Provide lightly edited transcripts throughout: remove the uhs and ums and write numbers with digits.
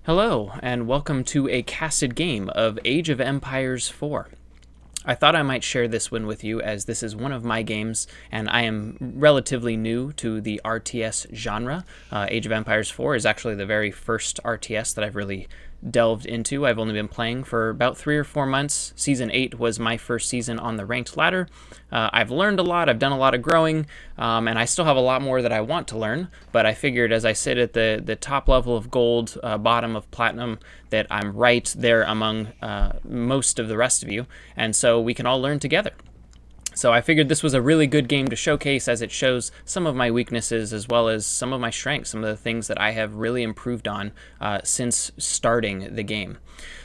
Hello, and welcome to a casted game of Age of Empires 4. I thought I might share this one with you as this is one of my games, and I am relatively new to the RTS genre. Age of Empires 4 is actually the very first RTS that I've really delved into. I've only been playing for about 3 or 4 months. Season 8 was my first season on the ranked ladder. I've learned a lot, I've done a lot of growing, and I still have a lot more that I want to learn, but I figured as I sit at the top level of gold, bottom of platinum, that I'm right there among most of the rest of you, and so we can all learn together. So I figured this was a really good game to showcase as it shows some of my weaknesses as well as some of my strengths, some of the things that I have really improved on since starting the game.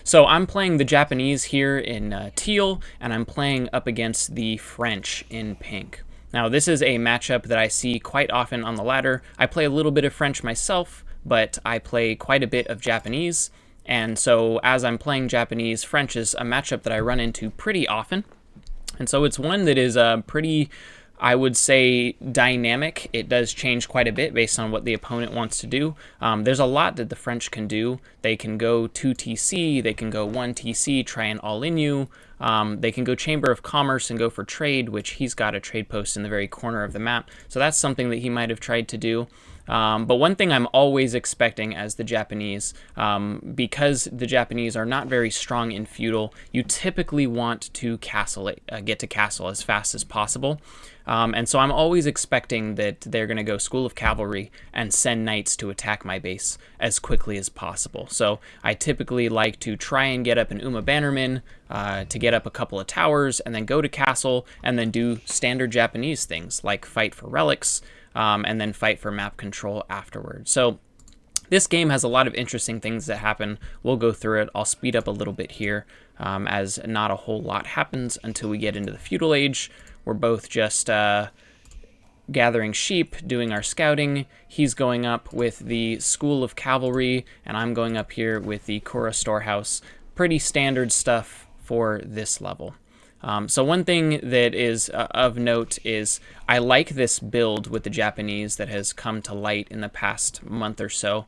So I'm playing the Japanese here in teal, and I'm playing up against the French in pink. Now this is a matchup that I see quite often on the ladder. I play a little bit of French myself, but I play quite a bit of Japanese, and so as I'm playing Japanese, French is a matchup that I run into pretty often. And so it's one that is pretty, I would say, dynamic. It does change quite a bit based on what the opponent wants to do. There's a lot that the French can do. They can go 2TC, they can go 1TC, try and all-in you. They can go Chamber of Commerce and go for trade, which he's got a trade post in the very corner of the map. So that's something that he might have tried to do. But one thing I'm always expecting as the Japanese, because the Japanese are not very strong in feudal, you typically want to get to castle as fast as possible. And so I'm always expecting that they're going to go School of Cavalry and send knights to attack my base as quickly as possible. So I typically like to try and get up an Uma Bannerman, to get up a couple of towers, and then go to castle, and then do standard Japanese things like fight for relics, and then fight for map control afterwards. So this game has a lot of interesting things that happen. We'll go through it. I'll speed up a little bit here, as not a whole lot happens until we get into the feudal age. We're both just gathering sheep, doing our scouting. He's going up with the School of Cavalry, and I'm going up here with the Kura Storehouse. Pretty standard stuff for this level. So one thing that is of note is I like this build with the Japanese that has come to light in the past month or so,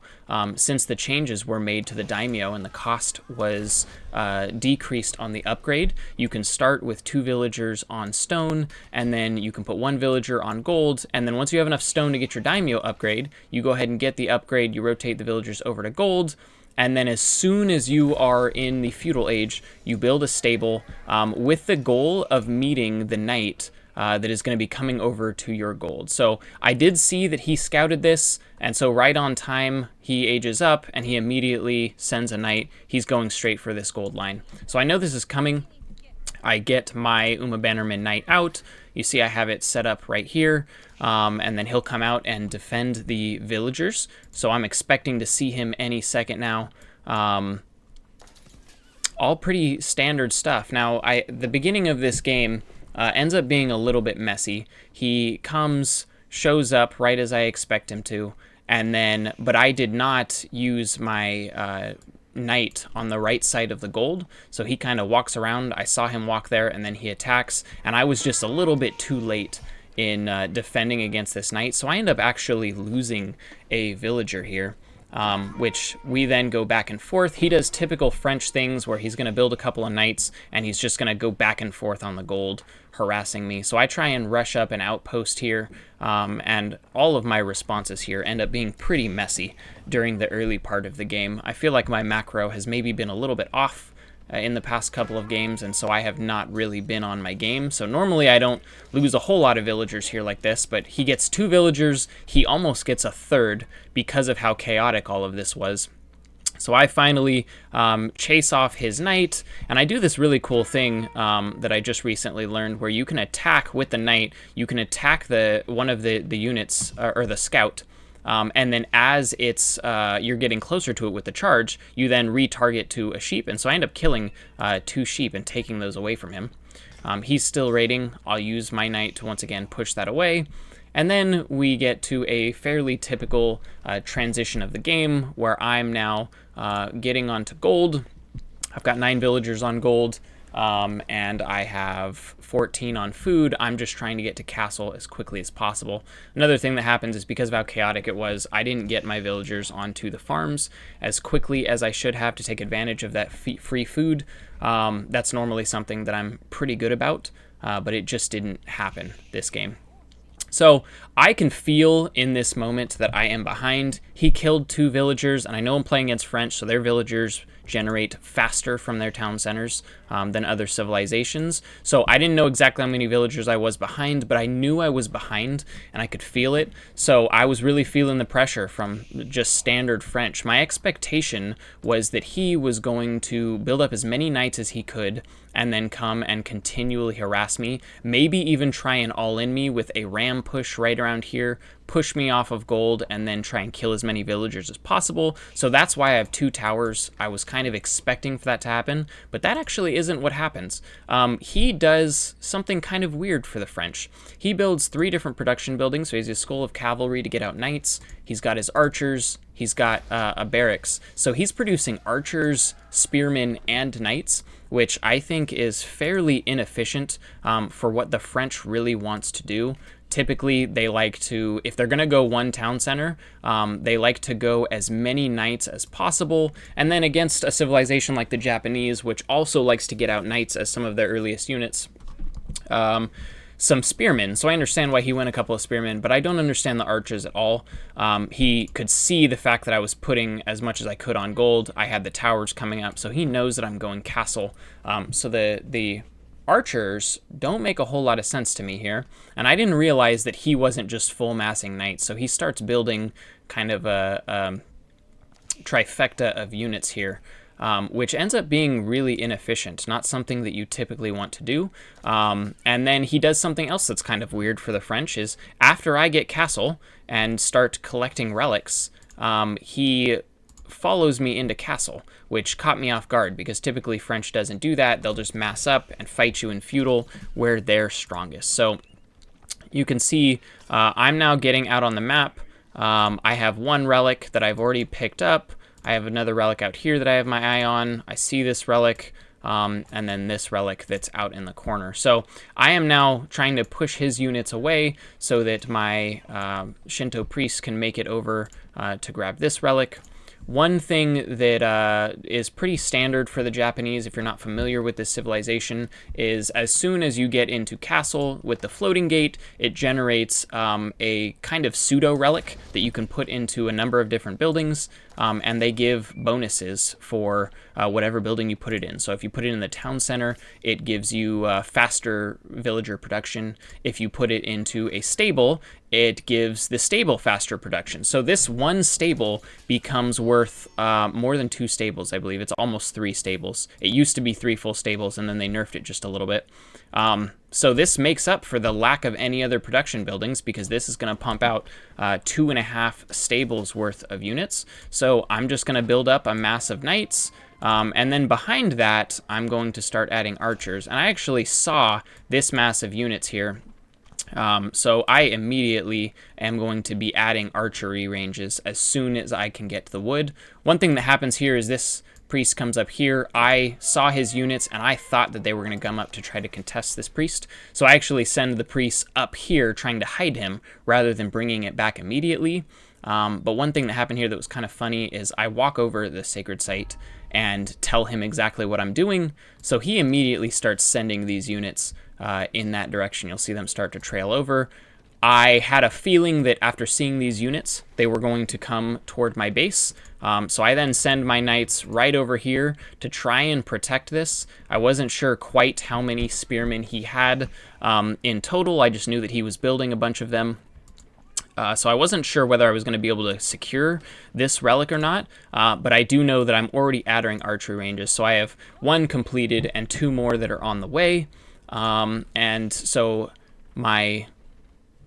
since the changes were made to the daimyo and the cost was decreased on the upgrade. You can start with 2 villagers on stone, and then you can put 1 villager on gold, and then once you have enough stone to get your daimyo upgrade, you go ahead and get the upgrade, you rotate the villagers over to gold, and then as soon as you are in the feudal age, you build a stable with the goal of meeting the knight that is going to be coming over to your gold. So I did see that he scouted this, and so right on time, he ages up, and he immediately sends a knight. He's going straight for this gold line. So I know this is coming. I get my Uma Bannerman knight out. You see I have it set up right here, and then he'll come out and defend the villagers. So I'm expecting to see him any second now. All pretty standard stuff. Now, the beginning of this game ends up being a little bit messy. He comes, shows up right as I expect him to, and then, but I did not use my knight on the right side of the gold, so he kind of walks around. I saw him walk there, and then he attacks, and I was just a little bit too late in defending against this knight, so I end up actually losing a villager here, which we then go back and forth. He does typical French things where he's going to build a couple of knights, and he's just going to go back and forth on the gold, harassing me. So I try and rush up an outpost here, and all of my responses here end up being pretty messy during the early part of the game. I feel like my macro has maybe been a little bit off in the past couple of games, and so I have not really been on my game. So normally I don't lose a whole lot of villagers here like this, but he gets 2 villagers. He almost gets a third because of how chaotic all of this was. So I finally chase off his knight, and I do this really cool thing that I just recently learned, where you can attack with the knight. You can attack one of the units, or the scout, and then as it's you're getting closer to it with the charge, you then retarget to a sheep, and so I end up killing 2 sheep and taking those away from him. He's still raiding. I'll use my knight to once again push that away. And then we get to a fairly typical transition of the game where I'm now getting onto gold. I've got 9 villagers on gold. and I have 14 on food. I'm just trying to get to castle as quickly as possible. Another thing that happens is because of how chaotic it was, I didn't get my villagers onto the farms as quickly as I should have to take advantage of that free food. That's normally something that I'm pretty good about, but it just didn't happen this game. So I can feel in this moment that I am behind. He killed 2 villagers, and I know I'm playing against French, so their villagers generate faster from their town centers than other civilizations. So I didn't know exactly how many villagers I was behind, but I knew I was behind, and I could feel it. So I was really feeling the pressure from just standard French. My expectation was that he was going to build up as many knights as he could, and then come and continually harass me, maybe even try and all-in me with a ram push right around here, push me off of gold, and then try and kill as many villagers as possible. So that's why I have 2 towers. I was kind of expecting for that to happen, but that actually isn't what happens. He does something kind of weird for the French. He builds 3 different production buildings, so he has his School of Cavalry to get out knights, he's got his archers, he's got a barracks. So he's producing archers, spearmen, and knights, which I think is fairly inefficient for what the French really wants to do. Typically, they like to, if they're going to go one town center, they like to go as many knights as possible. And then against a civilization like the Japanese, which also likes to get out knights as some of their earliest units, some spearmen. So I understand why he went a couple of spearmen, but I don't understand the archers at all. He could see the fact that I was putting as much as I could on gold. I had the towers coming up, so he knows that I'm going castle. So the archers don't make a whole lot of sense to me here. And I didn't realize that he wasn't just full massing knights. So he starts building kind of a trifecta of units here. Which ends up being really inefficient, not something that you typically want to do. And then he does something else that's kind of weird for the French, is after I get castle and start collecting relics, he follows me into castle, which caught me off guard, because typically French doesn't do that. They'll just mass up and fight you in feudal where they're strongest. So you can see I'm now getting out on the map. I have 1 relic that I've already picked up. I have another relic out here that I have my eye on. I see this relic, and then this relic that's out in the corner. So I am now trying to push his units away so that my Shinto priest can make it over to grab this relic. One thing that is pretty standard for the Japanese, if you're not familiar with this civilization, is as soon as you get into castle with the floating gate, it generates a kind of pseudo relic that you can put into a number of different buildings, and they give bonuses for whatever building you put it in. So if you put it in the town center, it gives you faster villager production. If you put it into a stable, it gives the stable faster production. So this 1 stable becomes worth more than 2 stables, I believe. It's almost 3 stables. It used to be 3 full stables, and then they nerfed it just a little bit. So this makes up for the lack of any other production buildings, because this is going to pump out 2.5 stables worth of units. So I'm just going to build up a mass of knights. And then behind that, I'm going to start adding archers. And I actually saw this mass of units here. So I immediately am going to be adding archery ranges as soon as I can get to the wood. One thing that happens here is this priest comes up here. I saw his units, and I thought that they were going to come up to try to contest this priest. So I actually send the priest up here trying to hide him rather than bringing it back immediately. But one thing that happened here that was kind of funny is I walk over the sacred site and tell him exactly what I'm doing. So he immediately starts sending these units in that direction. You'll see them start to trail over. I had a feeling that after seeing these units, they were going to come toward my base. So I then send my knights right over here to try and protect this. I wasn't sure quite how many spearmen he had in total. I just knew that he was building a bunch of them. So I wasn't sure whether I was going to be able to secure this relic or not, but I do know that I'm already adding archery ranges. So I have 1 completed and 2 more that are on the way. And so my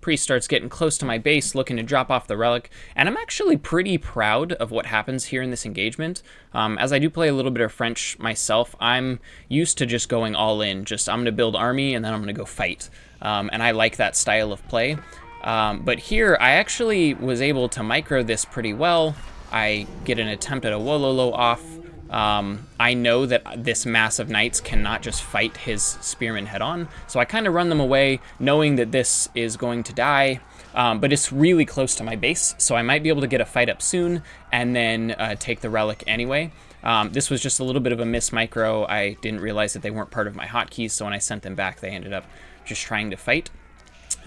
priest starts getting close to my base, looking to drop off the relic, and I'm actually pretty proud of what happens here in this engagement. As I do play a little bit of French myself, I'm used to just going all in. Just I'm going to build army, and then I'm going to go fight. And I like that style of play. But here, I actually was able to micro this pretty well. I get an attempt at a Wololo off I know that this mass of knights cannot just fight his spearmen head on, so I kind of run them away, knowing that this is going to die, but it's really close to my base, so I might be able to get a fight up soon, and then take the relic anyway. This was just a little bit of a miss micro. I didn't realize that they weren't part of my hotkeys, so when I sent them back, they ended up just trying to fight.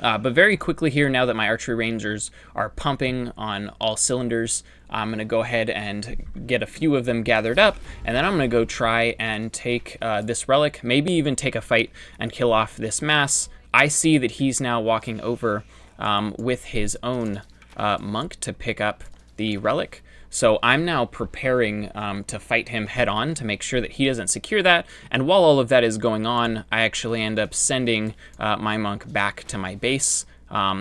But very quickly here, now that my archery rangers are pumping on all cylinders, I'm going to go ahead and get a few of them gathered up, and then I'm going to go try and take this relic, maybe even take a fight and kill off this mass. I see that he's now walking over with his own monk to pick up the relic. So I'm now preparing to fight him head on to make sure that he doesn't secure that. And while all of that is going on, I actually end up sending my monk back to my base,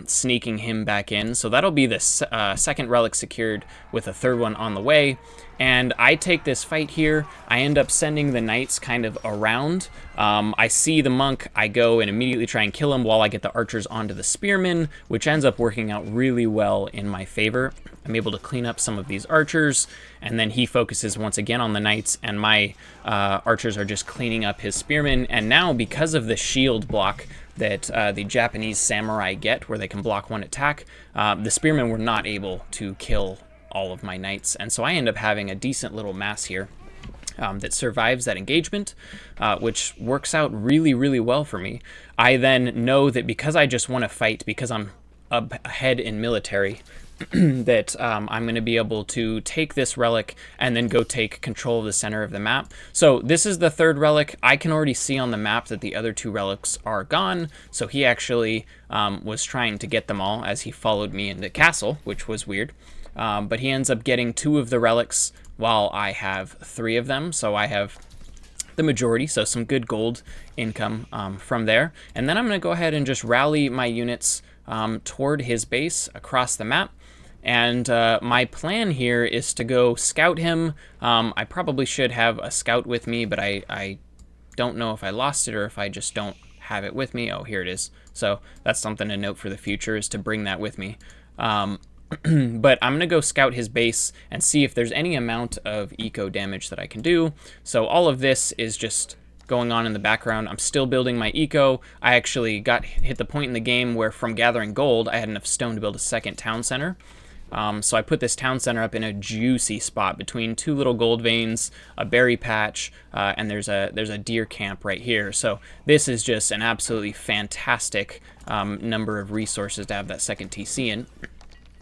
sneaking him back in. So that'll be the second relic secured with a third one on the way. And I take this fight here. I end up sending the knights kind of around. I see the monk. I go and immediately try and kill him while I get the archers onto the spearmen, which ends up working out really well in my favor. I'm able to clean up some of these archers, and then he focuses once again on the knights, and my archers are just cleaning up his spearmen. And now, because of the shield block that the Japanese samurai get, where they can block one attack, the spearmen were not able to kill all of my knights, and so I end up having a decent little mass here that survives that engagement, which works out really, really well for me. I then know that because I just want to fight, because I'm ahead in military, that I'm going to be able to take this relic and then go take control of the center of the map. So this is the third relic. I can already see on the map that the other two relics are gone, so he actually was trying to get them all as he followed me into castle, which was weird. But he ends up getting 2 of the relics while I have 3 of them, so I have the majority, so some good gold income from there. And then I'm going to go ahead and just rally my units toward his base across the map. And my plan here is to go scout him. I probably should have a scout with me, but I don't know if I lost it or if I just don't have it with me. Oh, here it is. So that's something to note for the future, is to bring that with me. But I'm going to go scout his base and see if there's any amount of eco damage that I can do. So all of this is just going on in the background. I'm still building my eco. I actually hit the point in the game where from gathering gold, I had enough stone to build a second town center. So I put this town center up in a juicy spot between 2 little gold veins, a berry patch, and there's a deer camp right here. So this is just an absolutely fantastic number of resources to have that second TC in.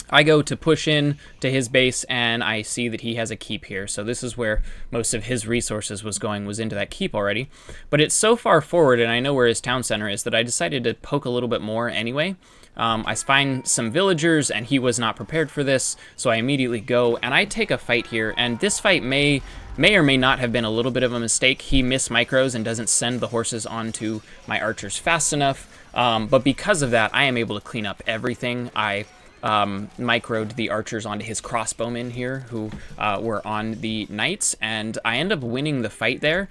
I go to push in to his base, and I see that he has a keep here. So this is where most of his resources was into that keep already. But it's so far forward, and I know where his town center is, that I decided to poke a little bit more anyway. I find some villagers, and he was not prepared for this, so I immediately go, and I take a fight here. And this fight may or may not have been a little bit of a mistake. He missed micros and doesn't send the horses onto my archers fast enough. But because of that, I am able to clean up everything. I microed the archers onto his crossbowmen here, who were on the knights, and I end up winning the fight there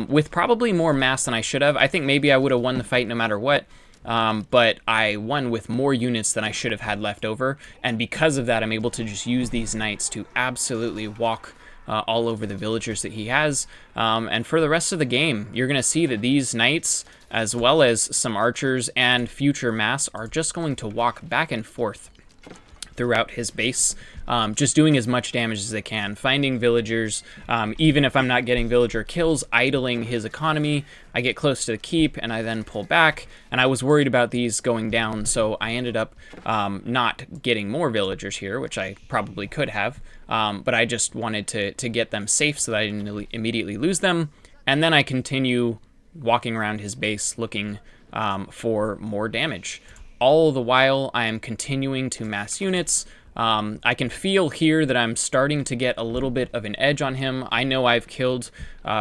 with probably more mass than I should have. I think maybe I would have won the fight no matter what, but I won with more units than I should have had left over, and because of that, I'm able to just use these knights to absolutely walk all over the villagers that he has. And for the rest of the game, you're going to see that these knights, as well as some archers and future mass, are just going to walk back and forth throughout his base, just doing as much damage as they can, finding villagers, even if I'm not getting villager kills, idling his economy. I get close to the keep, and I then pull back, and I was worried about these going down, so I ended up not getting more villagers here, which I probably could have, but I just wanted to get them safe so that I didn't immediately lose them, and then I continue walking around his base looking for more damage. All the while, I am continuing to mass units. I can feel here that I'm starting to get a little bit of an edge on him. I know I've killed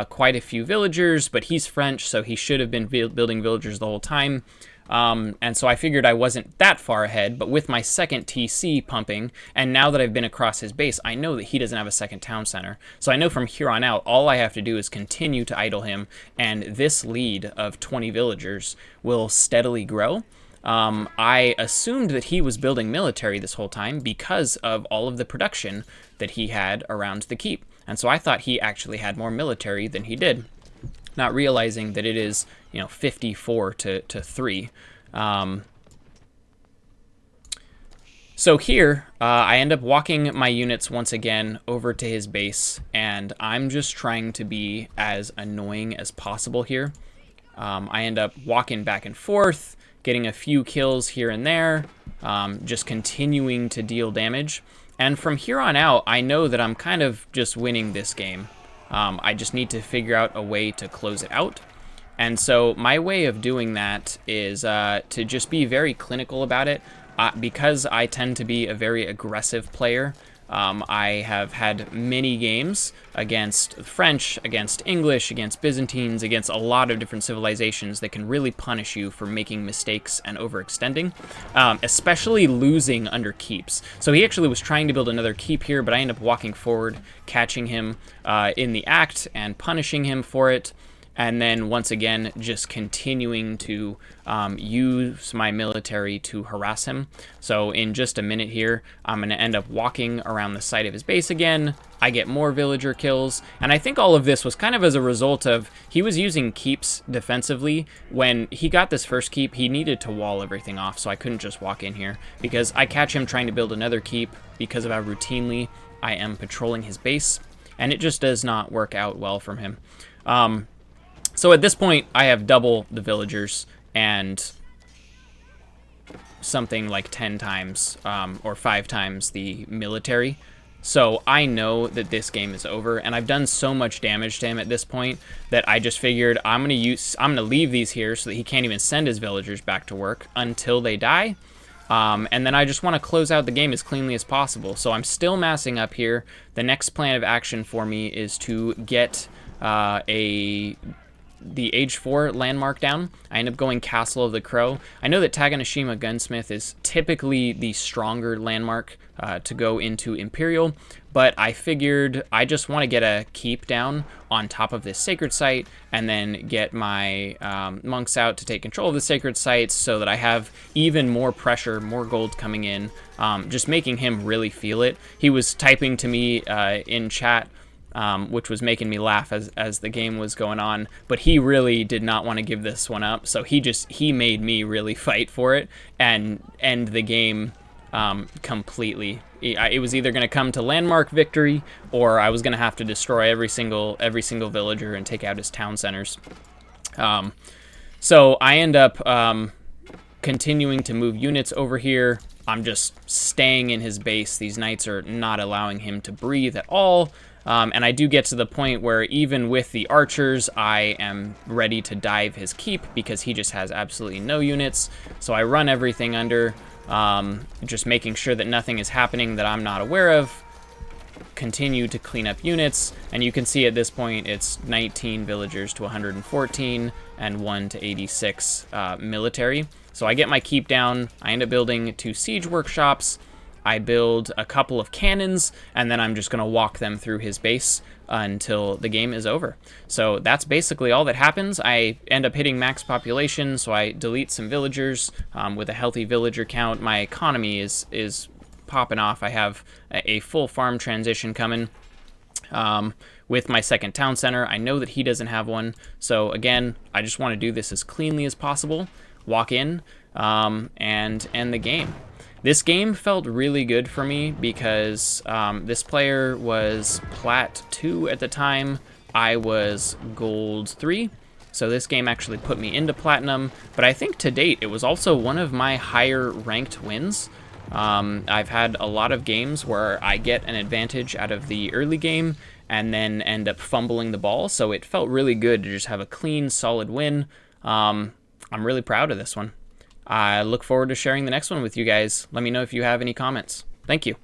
quite a few villagers, but he's French, so he should have been building villagers the whole time. And so I figured I wasn't that far ahead, but with my second TC pumping, and now that I've been across his base, I know that he doesn't have a second town center. So I know from here on out, all I have to do is continue to idle him, and this lead of 20 villagers will steadily grow. I assumed that he was building military this whole time because of all of the production that he had around the keep. And so I thought he actually had more military than he did, not realizing that it is, 54 to 3. So here, I end up walking my units once again over to his base, and I'm just trying to be as annoying as possible here. I end up walking back and forth, getting a few kills here and there, just continuing to deal damage. And from here on out, I know that I'm kind of just winning this game. I just need to figure out a way to close it out. And so my way of doing that is to just be very clinical about it. Because I tend to be a very aggressive player, I have had many games against French, against English, against Byzantines, against a lot of different civilizations that can really punish you for making mistakes and overextending, especially losing under keeps. So he actually was trying to build another keep here, but I end up walking forward, catching him in the act and punishing him for it. And then once again, just continuing to use my military to harass him. So in just a minute here, I'm going to end up walking around the site of his base again. I get more villager kills. And I think all of this was kind of as a result of he was using keeps defensively. When he got this first keep, he needed to wall everything off. So I couldn't just walk in here because I catch him trying to build another keep because of how routinely I am patrolling his base. And it just does not work out well from him. So at this point, I have double the villagers and something like 10 times or 5 times the military. So I know that this game is over, and I've done so much damage to him at this point that I just figured I'm gonna leave these here so that he can't even send his villagers back to work until they die. And then I just want to close out the game as cleanly as possible. So I'm still massing up here. The next plan of action for me is to get the Aoe4 landmark down. I end up going Castle of the Crow. I know that Taganashima Gunsmith is typically the stronger landmark to go into Imperial, but I figured I just want to get a keep down on top of this sacred site and then get my monks out to take control of the sacred sites so that I have even more pressure, more gold coming in, just making him really feel it. He was typing to me in chat, which was making me laugh as the game was going on. But he really did not want to give this one up, so he made me really fight for it and end the game completely. It was either going to come to landmark victory, or I was going to have to destroy every single villager and take out his town centers. So I end up continuing to move units over here. I'm just staying in his base. These knights are not allowing him to breathe at all. And I do get to the point where even with the archers, I am ready to dive his keep because he just has absolutely no units. So I run everything under, just making sure that nothing is happening that I'm not aware of. Continue to clean up units, and you can see at this point it's 19 villagers to 114 and 1 to 86 military. So I get my keep down. I end up building 2 siege workshops. I build a couple of cannons, and then I'm just going to walk them through his base until the game is over. So that's basically all that happens. I end up hitting max population, so I delete some villagers with a healthy villager count. My economy is popping off. I have a full farm transition coming with my second town center. I know that he doesn't have one. So again, I just want to do this as cleanly as possible, walk in, and end the game. This game felt really good for me because this player was Plat 2 at the time. I was Gold 3. So this game actually put me into Platinum. But I think to date, it was also one of my higher ranked wins. I've had a lot of games where I get an advantage out of the early game and then end up fumbling the ball. So it felt really good to just have a clean, solid win. I'm really proud of this one. I look forward to sharing the next one with you guys. Let me know if you have any comments. Thank you.